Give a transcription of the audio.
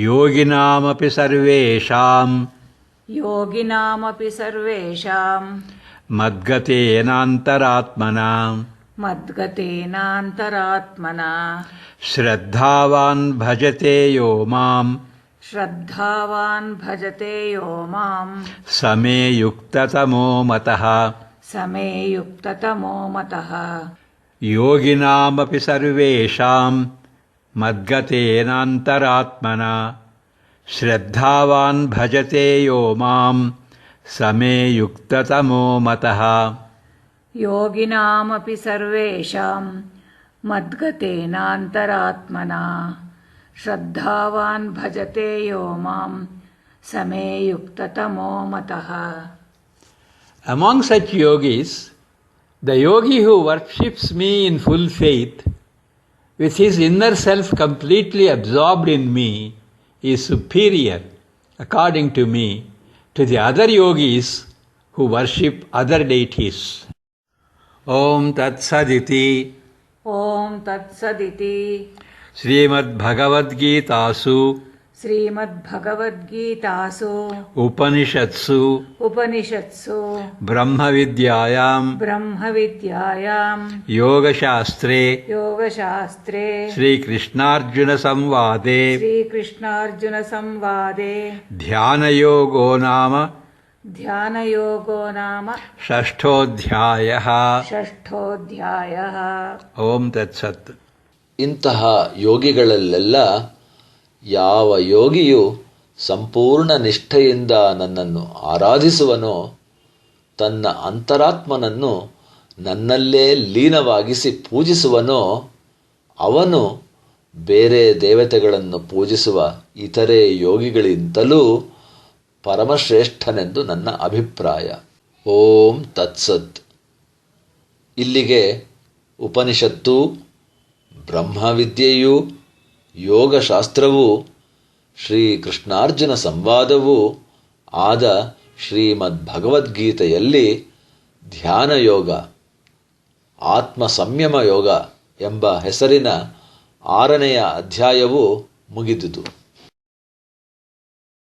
ಯೋಗಿನಾಮಪಿ ಸರ್ವೇಷಾಂ ಮದ್ಗತೇನಾಂತರಾತ್ಮನಾ ಶ್ರದ್ಧಾವಾನ್ ಭಜತೆ ಯೋ ಮಾಂ ಸಮೇ ಯುಕ್ತತಮೋ ಮತಃ ಯೋಗಿನಾಮಪಿ ಸರ್ವೇಷಾಂ ಮದ್ಗತೇನಾಂತರಾತ್ಮನಾ ಶ್ರದ್ಧಾವಾನ್ ಭಜತೆ ಯೋ ಮಾಂ ಸಮೇ ಯುಕ್ತತಮೋ ಮತಃ ಯೋಗಿನಾಮಪಿ ಸರ್ವೇಷಾಂ ಮದ್ಗತೇನಾಂತರಾತ್ಮನಾ ಶ್ರದ್ಧಾವಾನ್ ಭಜತೆ ಯೋ ಮಾಂ ಸಮೇ ಯುಕ್ತತಮೋ ಮತಃ. Among such yogis, the yogi who worships me in full faith, with his inner self completely absorbed in me, is superior, according to me, to the other yogis who worship other deities. Om Tat Saditi. Om Tat Saditi. Srimad Bhagavad Gitasu. Upanishatsu. Brahma Vidyayam. Yoga Shastre. Shri Krishnarjuna Samvade. Dhyana Yogo Nama. Shashtodhyayah. Om Tat Sat. ಇಂತಹ ಯೋಗಿಗಳಲ್ಲೆಲ್ಲ ಯಾವ ಯೋಗಿಯು ಸಂಪೂರ್ಣ ನಿಷ್ಠೆಯಿಂದ ನನ್ನನ್ನು ಆರಾಧಿಸುವನೋ, ತನ್ನ ಅಂತರಾತ್ಮನನ್ನು ನನ್ನಲ್ಲೇ ಲೀನವಾಗಿಸಿ ಪೂಜಿಸುವನೋ, ಅವನು ಬೇರೆ ದೇವತೆಗಳನ್ನು ಪೂಜಿಸುವ ಇತರೆ ಯೋಗಿಗಳಿಂತಲೂ ಪರಮಶ್ರೇಷ್ಠನೆಂದು ನನ್ನ ಅಭಿಪ್ರಾಯ. ಓಂ ತತ್ಸತ್. ಇಲ್ಲಿಗೆ ಉಪನಿಷತ್ತು, ಬ್ರಹ್ಮವಿದ್ಯೆಯು, ಯೋಗಶಾಸ್ತ್ರವೂ, ಶ್ರೀಕೃಷ್ಣಾರ್ಜುನ ಸಂವಾದವೂ ಆದ ಶ್ರೀಮದ್ ಭಗವದ್ಗೀತೆಯಲ್ಲಿ ಧ್ಯಾನಯೋಗ, ಆತ್ಮ ಸಂಯಮ ಯೋಗ ಎಂಬ ಹೆಸರಿನ 6ನೆಯ ಅಧ್ಯಾಯವು ಮುಗಿದುದು.